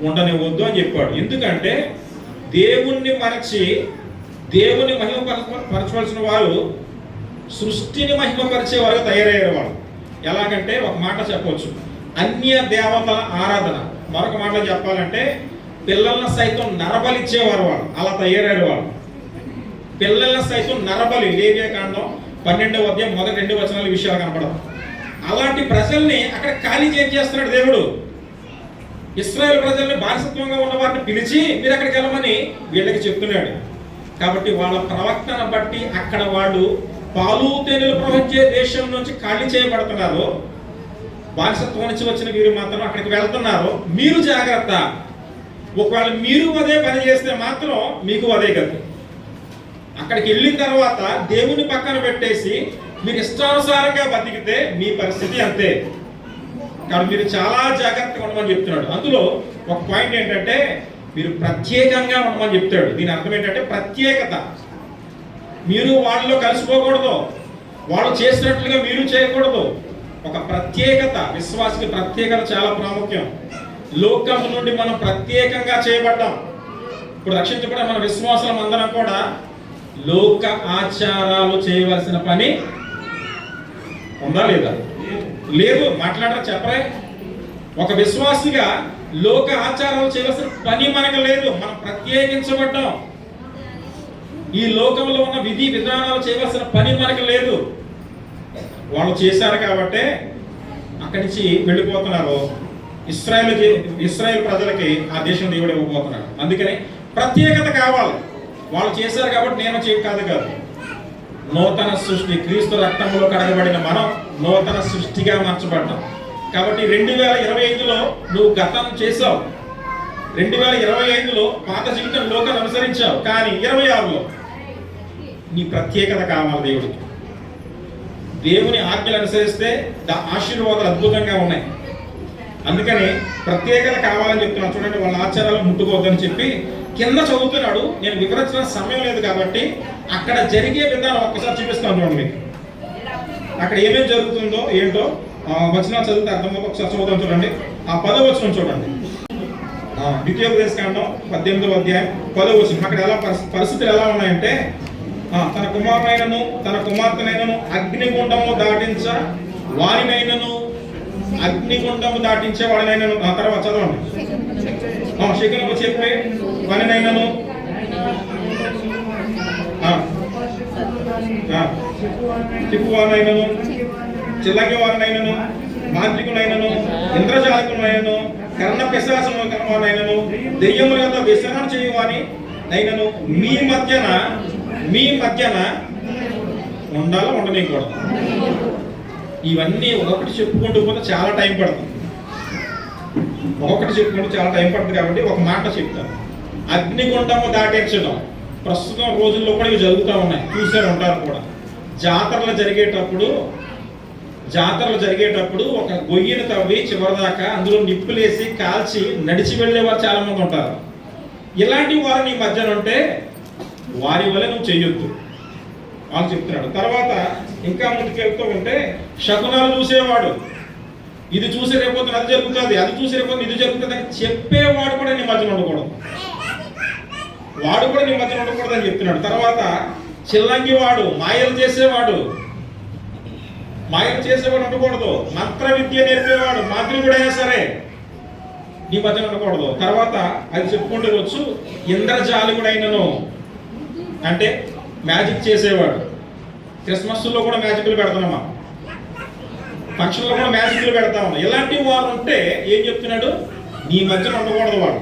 ఉండనివ్వద్దు అని చెప్పాడు. ఎందుకంటే దేవుణ్ణి మరచి దేవుని మహిమపరచవలసిన వారు సృష్టిని మహిమపరిచే వారు తయారయ్యారు. వాళ్ళు ఎలాగంటే ఒక మాట చెప్పవచ్చు, అన్య దేవతల ఆరాధన. మరొక మాట చెప్పాలంటే పిల్లలను సైతం నరబలిచ్చేవారు వాళ్ళు. అలా తయారయ్యారు వాళ్ళు. పిల్లలను సైతం నరబలి. లేవియాకాండం 12వ అధ్యాయం 1-2 వచనాల విషయాలు కనపడదు. అలాంటి ప్రజల్ని అక్కడ ఖాళీ చేస్తున్నాడు దేవుడు. ఇశ్రాయేల్ ప్రజల్ని బానిసత్వంగా ఉన్న వారిని పిలిచి మీరు అక్కడికి వెళ్ళమని వీళ్ళకి చెప్తున్నాడు. కాబట్టి వాళ్ళ ప్రవర్తన బట్టి అక్కడ వాళ్ళు పాలు తేనెలు ప్రవహించే దేశం నుంచి ఖాళీ చేయబడుతున్నారు. బానిసత్వం నుంచి వచ్చిన వీరు మాత్రం అక్కడికి వెళ్తున్నారు. మీరు జాగ్రత్త. ఒకవేళ మీరు అదే పని చేస్తే మాత్రం మీకు అదే గతి. అక్కడికి వెళ్ళిన తర్వాత దేవుని పక్కన పెట్టేసి మీరు ఇష్టానుసారంగా బతికితే మీ పరిస్థితి అంతే. కాబట్టి మీరు చాలా జాగ్రత్తగా ఉండమని చెప్తున్నాడు. అందులో ఒక పాయింట్ ఏంటంటే మీరు ప్రత్యేకంగా ఉండమని చెప్తాడు. దీని అర్థం ఏంటంటే ప్రత్యేకత. మీరు వాళ్ళలో కలిసిపోకూడదు, వాళ్ళు చేసినట్లుగా మీరు చేయకూడదు. ఒక ప్రత్యేకత. విశ్వాసకి ప్రత్యేకత చాలా ప్రాముఖ్యం. లోకం నుండి మనం ప్రత్యేకంగా చేయబడ్డాం. ఇప్పుడు రక్షించబడిన మన విశ్వాసం అందరం కూడా లోక ఆచారాలు చేయవలసిన పని ఉందా లేదా? లేదు. మాట్లాడరా చెప్పరే. ఒక విశ్వాసిగా లోక ఆచారాలు చేయవలసిన పని మనకు లేదు. మనం ప్రత్యేకించబడ్డాం. ఈ లోకంలో ఉన్న విధి విధానాలు చేయవలసిన పని మనకు లేదు. వాళ్ళు చేశారు కాబట్టి అక్కడి నుంచి వెళ్ళిపోతున్నారు. ఇశ్రాయేల్ ప్రజలకి ఆ దేశం దేవుడు ఇవ్వబోతున్నాడు. అందుకని ప్రత్యేకత కావాలి. వాళ్ళు చేశారు కాబట్టి నేను కాదు. నూతన సృష్టి, క్రీస్తు రక్తంలో కడగబడిన మనం నూతన సృష్టిగా మార్చబడ్డాం. కాబట్టి 2025లో నువ్వు గతం చేసావు, 2025లో పాత జీవితం లోకాన్ని అనుసరించావు, కానీ 26లో నీ ప్రత్యేకత కావాలి దేవుడికి. దేవుని ఆజ్ఞలు అనుసరిస్తే ఆశీర్వాదాలు అద్భుతంగా ఉన్నాయి. అందుకని ప్రత్యేకత కావాలని చెప్తున్నాను. చూడండి, వాళ్ళ ఆచారాలు ముట్టుకోవద్దని చెప్పి కింద చదువుతున్నాడు. నేను వివరించిన సమయం లేదు కాబట్టి అక్కడ జరిగే విధానం ఒక్కసారి చూపిస్తాను చూడండి మీకు. అక్కడ ఏమేమి జరుగుతుందో ఏంటో వచనాలు చదివితే అర్థమవుతుంది. ఒకసారి చదువుతాం చూడండి. ఆ 10వ వచనం చూడండి. ద్వితీయోపదేశకాండం 18వ అధ్యాయం 10వ వచనం. అక్కడ ఎలా పరిస్థితులు ఎలా ఉన్నాయంటే, తన కుమారునైనను తన కుమార్తెనైనను అగ్నిగుండము దాటించ వారినైనను అగ్నిగుండము దాటించే వాడినైనను. ఆ తర్వాత చదవండి. శకునకు చెప్పే వారినైనను చెప్పువారినైనను చిల్లకి వారినైనను మాంత్రికునైనను ఇంద్రజాలకునైనను కర్ణ పిశాచము కర్మనైనను దెయ్యముల యొక్క విసరణ చేయువాని అయినను మీ మధ్యన ఉండాలో ఉండనీయకూడదు. ఇవన్నీ ఒకటి చెప్పుకుంటూ పోతే చాలా టైం పడుతుంది. కాబట్టి ఒక మాట చెప్తాను. అగ్నిగుండము దాటించడం ప్రస్తుతం రోజుల్లో కూడా ఇవి జరుగుతూ ఉన్నాయి, చూసే ఉంటారు కూడా. జాతరలు జరిగేటప్పుడు ఒక గొయ్యిని తవ్వి చివరిదాకా అందులో నిప్పులేసి కాల్చి నడిచి వెళ్ళేవారు చాలా మంది ఉంటారు. ఇలాంటి వారు నీ మధ్యన ఉంటే వారి వల్ల నువ్వు చెయ్యొద్దు వాళ్ళు చెప్తున్నాడు. తర్వాత ఇంకా ముందుకెళ్తూ ఉంటే శకునాలు చూసేవాడు, ఇది చూసి రేపోతే అది జరుగుతుంది, అది చూసి రేపోతే ఇది జరుగుతుంది అని చెప్పేవాడు కూడా నీ మధ్యన ఉండకూడదు. అని చెప్తున్నాడు. తర్వాత చిల్లంగి వాడు, మాయలు చేసేవాడు ఉండకూడదు. మంత్ర విద్య నేర్పేవాడు మాంత్రికుడైనా సరే నీ మధ్యన ఉండకూడదు. తర్వాత అది చెప్పుకుంటూ వచ్చు. ఇంద్రజాలికుడైనను అంటే మ్యాజిక్ చేసేవాడు. క్రిస్మస్లో కూడా మ్యాజిక్లు పెడతామా, ఫంక్షన్లో కూడా మ్యాజిక్లు పెడతాము. ఇలాంటి వారు ఉంటే ఏం చెప్తున్నాడు, నీ మధ్యన ఉండకూడదు. వాడు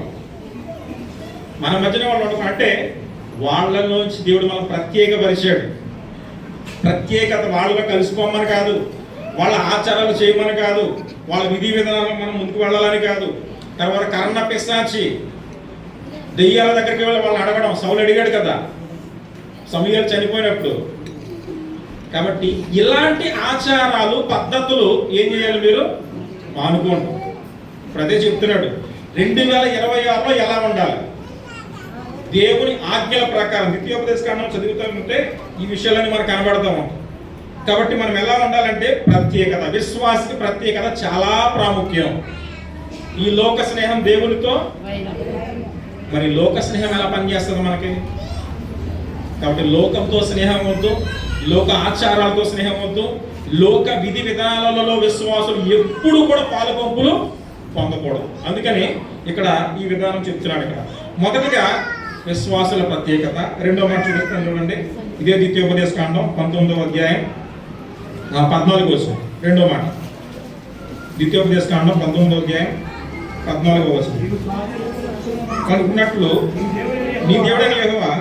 మన మధ్యన వాళ్ళు ఉండకూడదు. అంటే వాళ్ళలోంచి దేవుడు మనకు ప్రత్యేకపరిచాడు. ప్రత్యేకత వాళ్ళలో కలిసిపోమని కాదు, వాళ్ళ ఆచారాలు చేయమని కాదు, వాళ్ళ విధి విధానాలు మనం ముందుకు వెళ్ళాలని కాదు. తర్వాత కర్ణ పిశాచి దెయ్యాల దగ్గరికి వెళ్ళి వాళ్ళని అడగడం. సౌలు అడిగాడు కదా సమూయేలు చనిపోయినప్పుడు. కాబట్టి ఇలాంటి ఆచారాలు పద్ధతులు ఏం చేయాలి, మీరు మానుకోండి. ఇప్పుడు అదే చెప్తున్నాడు. 2026లో ఎలా ఉండాలి, దేవుని ఆజ్ఞల ప్రకారం. ద్వితీయోపదేశకాండం చదువుతూ ఉంటే ఈ విషయాలన్నీ మనకు కనబడతా ఉంటాయి. కాబట్టి మనం ఎలా ఉండాలంటే ప్రత్యేకత, విశ్వాసకి ప్రత్యేకత చాలా ప్రాముఖ్యం. ఈ లోక స్నేహం దేవునితో, మరి లోక స్నేహం ఎలా పనిచేస్తుంది మనకి? కాబట్టి లోకంతో స్నేహం వద్దు, లోక ఆచారాలతో స్నేహం వద్దు, లోక విధి విధానాలలో విశ్వాసులు ఎప్పుడు కూడా పాలుపంపులు పొందకూడదు. అందుకని ఇక్కడ ఈ విధానం చెప్తున్నాడు. ఇక్కడ మొదటిగా విశ్వాసుల ప్రత్యేకత. రెండో మాట చూపిస్తాను చూడండి. ఇదే ద్వితీయోపదేశకాండం 19వ అధ్యాయం 14వ వచనం. రెండో మాట ద్వితీయోపదేశకాండం 19వ అధ్యాయం 14వ వచనం. అనుకున్నట్లు నీ దేవుడైన యెహోవా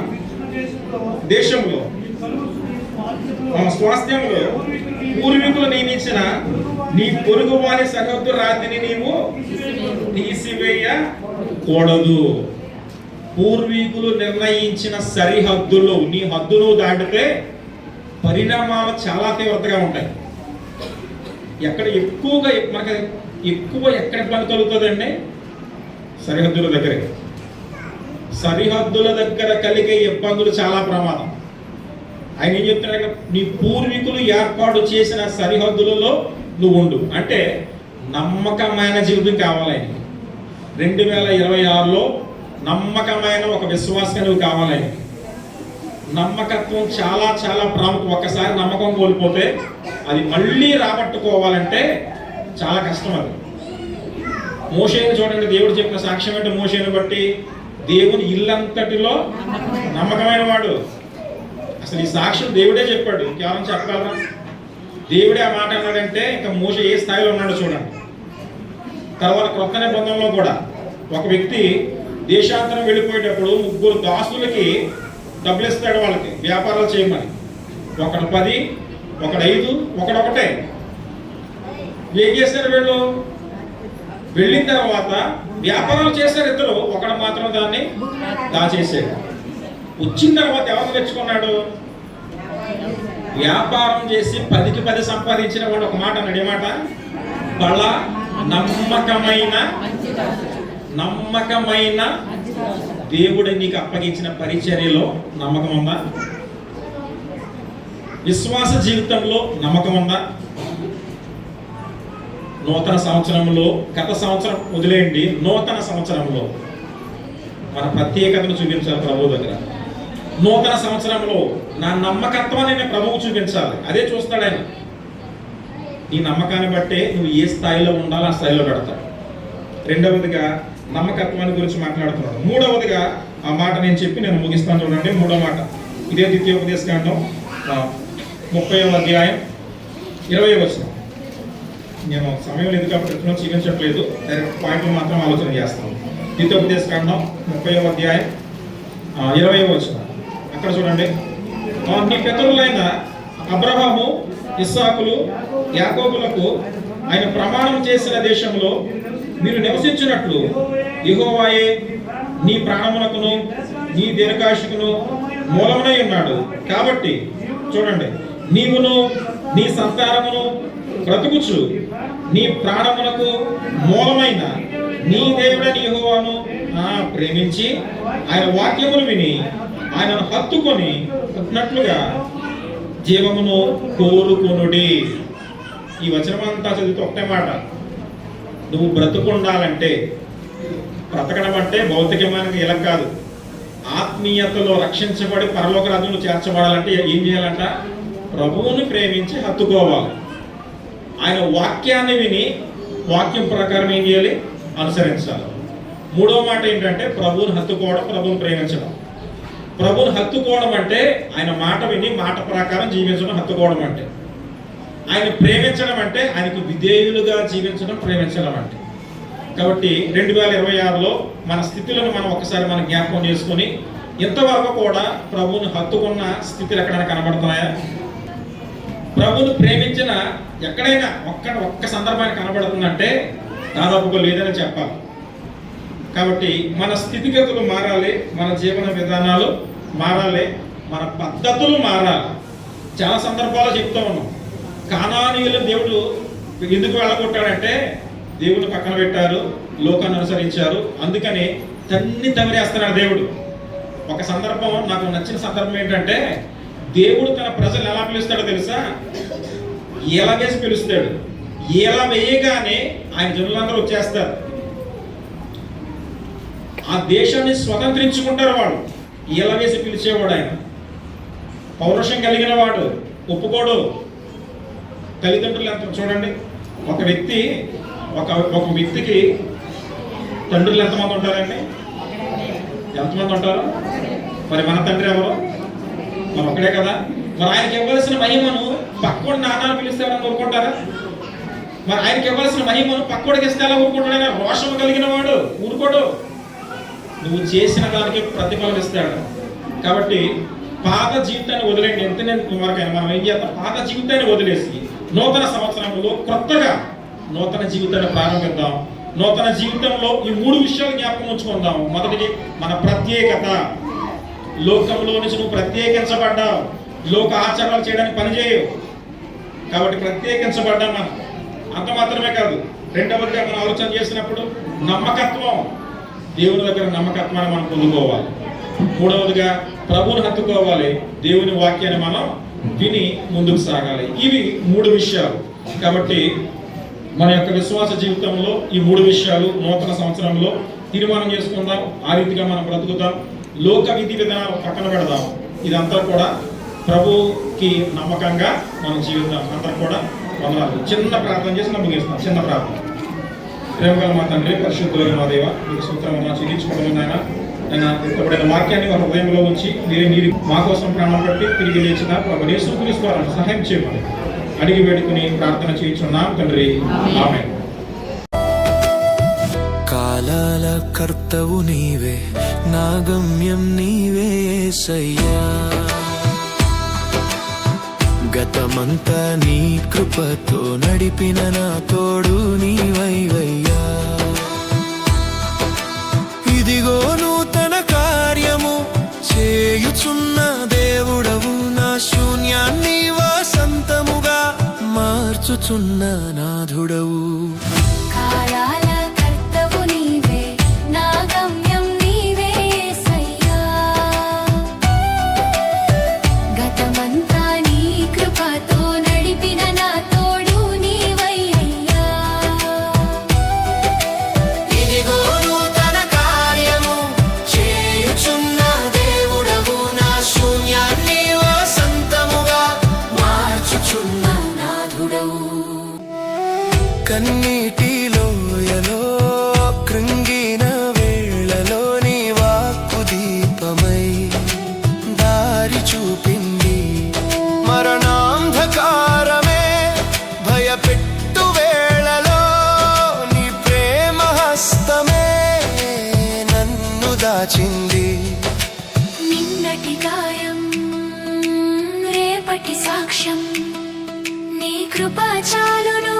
దేశంలో స్వాస్థ్యంలో పూర్వీకులు నియమించిన నీ పొరుగు వారి సరిహద్దు రాతిని నీవు తీసివేయకూడదు. పూర్వీకులు నిర్ణయించిన సరిహద్దులు, నీ హద్దును దాటితే పరిణామాలు చాలా తీవ్రతగా ఉంటాయి. ఎక్కడ మనకి ఎక్కువ ఎక్కడ ఇబ్బంది కలుగుతుందండి? సరిహద్దుల దగ్గర. సరిహద్దుల దగ్గర కలిగే ఇబ్బందులు చాలా ప్రమాదం. ఆయన ఏం చెప్తున్నాడు, నీ పూర్వీకులు ఏర్పాటు చేసిన సరిహద్దులలో నువ్వు ఉండు. అంటే నమ్మకమైన జీవితం కావాలి. 2026లో నమ్మకమైన ఒక విశ్వాసంగా నువ్వు కావాలి. నమ్మకత్వం చాలా చాలా ప్రాముఖ్యం. ఒక్కసారి నమ్మకం కోల్పోతే అది మళ్ళీ రాబట్టుకోవాలంటే చాలా కష్టం. అది మోషేని చూడండి, దేవుడు చెప్పిన సాక్ష్యం అంటే మోషేని బట్టి దేవుని ఇల్లంతటిలో నమ్మకమైన వాడు. అసలు ఈ సాక్ష్యం దేవుడే చెప్పాడు, ఇంకెవరైనా చెప్పగలరా? దేవుడే ఆ మాట అన్నాడంటే ఇంకా మోషే ఏ స్థాయిలో ఉన్నాడో చూడండి. తర్వాత కొత్త నిబంధనలో కూడా ఒక వ్యక్తి దేశాంతరం వెళ్ళిపోయేటప్పుడు 3 దాసులకి డబ్బులు ఇస్తాడు వాళ్ళకి వ్యాపారాలు చేయమని. ఒకడు 10, ఒకడు 5, ఒకడు 1. ఏం చేస్తారు వీళ్ళు? వెళ్ళిన తర్వాత వ్యాపారాలు చేశారు ఇద్దరు, ఒకడు మాత్రం దాన్ని దాచేసాడు. వచ్చిన తర్వాత ఎవరు తెచ్చుకున్నాడు? వ్యాపారం చేసి 10కి 10 సంపాదించిన వాడు ఒక మాట అన్నాడు. ఏమాట? బల నమ్మకమైన దేవుడు నీకు అప్పగించిన పరిచర్యలో నమ్మకం ఉందా? విశ్వాస జీవితంలో నమ్మకం ఉందా? నూతన సంవత్సరంలో, గత సంవత్సరం వదిలేయండి, నూతన సంవత్సరంలో మన ప్రత్యేకతను చూపించాలి ప్రభు దగ్గర. నూతన సంవత్సరంలో నా నమ్మకత్వాన్ని నేను ప్రభువు చూపించాలి. అదే చూస్తాడు ఆయన. నీ నమ్మకాన్ని బట్టే నువ్వు ఏ స్థాయిలో ఉండాలో ఆ స్థాయిలో పెడతాడు. రెండవదిగా నమ్మకత్వాన్ని గురించి మాట్లాడుతున్నాడు. మూడవదిగా ఆ మాట నేను చెప్పి నేను ముగిస్తాను. చూడండి, మూడో మాట ఇదే ద్వితీయోపదేశకాండం 30వ అధ్యాయం 20వ వచనం. నేను సమయం లేదు కాబట్టి ఎట్లా చూపించట్లేదు, డైరెక్ట్ పాయింట్లు మాత్రం ఆలోచన చేస్తాను. ద్వితీయోపదేశకాండం 30వ అధ్యాయం 20వ వచనం. అక్కడ చూడండి, నీ పితరులైన అబ్రహాము, ఇస్సాకులు, యాకోబులకు ఆయన ప్రమాణం చేసిన దేశంలో మీరు నివసించినట్లు యెహోవాయే నీ ప్రాణమునకును నీ దీర్ఘాయుష్కును మూలమునై ఉన్నాడు. కాబట్టి చూడండి, నీవును నీ సంతానమును బ్రతుకుచు నీ ప్రాణమునకు మూలమైన నీ దేవుడైన యెహోవాను ప్రేమించి ఆయన వాక్యమును విని ఆయనను హత్తుకొని పుట్టినట్లుగా జీవమును కోరుకొనుడి. ఈ వచనం అంతా చదివితే ఒకటే మాట, నువ్వు బ్రతుకుండాలంటే, బ్రతకడం అంటే భౌతికమైన ఇలా కాదు, ఆత్మీయతలో రక్షించబడి పరలోక రాజ్యంలో చేర్చబడాలంటే ఏం చేయాలంట? ప్రభువుని ప్రేమించి హత్తుకోవాలి. ఆయన వాక్యాన్ని విని వాక్యం ప్రకారం ఏం చేయాలి? అనుసరించాలి. మూడో మాట ఏంటంటే ప్రభువుని హత్తుకోవడం, ప్రభువుని ప్రేమించడం. ప్రభువుని హత్తుకోవడం అంటే ఆయన మాట విని మాట ప్రకారం జీవించడం హత్తుకోవడం అంటే. ఆయన ప్రేమించడం అంటే ఆయనకు విధేయులుగా జీవించడం ప్రేమించడం అంటే. కాబట్టి 2026లో మన స్థితులను మనం ఒకసారి మనం జ్ఞాపకం చేసుకుని, ఇంతవరకు కూడా ప్రభువుని హత్తుకున్న స్థితులు ఎక్కడైనా కనబడుతున్నాయా? ప్రభువుని ప్రేమించిన ఎక్కడైనా ఒక్క సందర్భాన్ని కనబడుతుందంటే దాదాపుగా లేదని చెప్పాలి. కాబట్టి మన స్థితిగతులు మారాలి, మన జీవన విధానాలు మారాలి, మన పద్ధతులు మారాలి. చాలా సందర్భాల్లో చెప్తూ ఉన్నాం, కానానీయులు దేవుడు ఎందుకు వెళ్ళగొట్టాడంటే దేవుడు పక్కన పెట్టారు, లోకాన్ని అనుసరించారు, అందుకని తమిరేస్తున్నాడు దేవుడు. ఒక సందర్భం నాకు నచ్చిన సందర్భం ఏంటంటే, దేవుడు తన ప్రజలు ఎలా పిలుస్తాడో తెలుసా? ఎలా వేసి పిలుస్తాడు. ఎలా వేయగానే ఆయన జనులందరూ వచ్చేస్తారు, ఆ దేశాన్ని స్వతంత్రించుకుంటారు వాళ్ళు. ఎలా వేసి పిలిచేవాడు ఆయన. పౌరుషం కలిగిన వాడు, ఒప్పుకోడు. తల్లిదండ్రులు ఎంత చూడండి, ఒక వ్యక్తికి తండ్రులు ఎంతమంది ఉంటారండి? ఎంతమంది ఉంటారు? మరి మన తండ్రి ఎవరు? మరి ఒక్కడే కదా. మరి ఆయనకి ఇవ్వాల్సిన మహిమను పక్కోడు నాన్నని పిలిస్తే ఎవరైనా ఊరుకుంటారా? మరి ఆయనకి ఇవ్వాల్సిన మహిమను పక్కోడికి ఇస్తే ఎలా ఊరుకుంటాడు? రోషం కలిగిన వాడు ఊరుకోడు. నువ్వు చేసిన దానికి ప్రతిఫలం ఇస్తాడు. కాబట్టి పాత జీవితాన్ని వదిలేండి. వరకైనా మనం ఏం చేస్తాం? పాత జీవితాన్ని వదిలేసి నూతన సంవత్సరంలో కొత్తగా నూతన జీవితాన్ని ప్రారంభిద్దాం. నూతన జీవితంలో ఈ 3 విషయాలు జ్ఞాపకం ఉంచుకుందాం. మొదటిది మన ప్రత్యేకత. లోకంలో నుంచి నువ్వు ప్రత్యేకించబడ్డావు. లోక ఆచరణలు చేయడానికి పనిచేయవు. కాబట్టి ప్రత్యేకించబడ్డాం మనం. అంత మాత్రమే కాదు, రెండవదిగా మనం ఆలోచన చేసినప్పుడు నమ్మకత్వం. దేవుని దగ్గర నమ్మకత్వాన్ని మనం పొందుకోవాలి. మూడవదిగా ప్రభువుని హత్తుకోవాలి. దేవుని వాక్యాన్ని మనం విని ముందుకు సాగాలి. ఇవి 3 విషయాలు. కాబట్టి మన యొక్క విశ్వాస జీవితంలో ఈ 3 విషయాలు నూతన సంవత్సరంలో తీర్మానం చేసుకుందాం. ఆ రీతిగా మనం బ్రతుకుతాం. లోక విధి విధానాలు పక్కన పెడదాం. ఇదంతా కూడా ప్రభువుకి నమ్మకంగా మనం జీవిద్దాం. అంతా కూడా వందనాలు. చిన్న ప్రార్థన చేసి మనం ముగిస్తాం. చిన్న ప్రార్థన. ప్రేమగల మా తండ్రి, పరిశుద్ధులైన మా దేవ, మీకు స్తోత్రములు చెల్లించుకోవడం నాయన. నేను ఇష్టపడిన వాక్యాన్ని ఒక హృదయంలో ఉంచి మీరు మా కోసం ప్రాణం పెట్టి తిరిగి లేచిన ప్రభు యేసుక్రీస్తు వారిని సహాయం చేయమని అడిగి వేడుకుని ప్రార్థన చేయించున్నాం తండ్రి. ఆమేన్. కాలాల కర్తవు నీవే, నా గమ్యం నీవే యేసయ్యా. గతమంతా నీ కృపతో నడిపిన నా తోడు నీవైవయ్యా. ఇదిగో నూతన కార్యము చేయుచున్న దేవుడవు, నా శూన్యాన్ని వసంతముగా మార్చుచున్న నాథుడవు. కాలాల కర్తవు నీవే, నా గమ్యం నీవే యేసయ్యా. గతమంతా నీ కృపతో నడిపిన నా తోడు నీవయ్యా. ఇదిగో నూతన కార్యము చేయుచున్న దేవుడవు, నా శూన్యాన్ని వసంతముగా మార్చుచున్న నాథుడవు. కన్నీటి లోయలో కృంగిన వేళలో నీ వాక్కు దీపమై దారి చూపింది. మరణాంధకారమే భయపెట్టు వేళలో నీ ప్రేమ హస్తమే నన్ను దాచింది. నిన్నటి గాయం రేపటి సాక్ష్యం, నీ కృప చాలును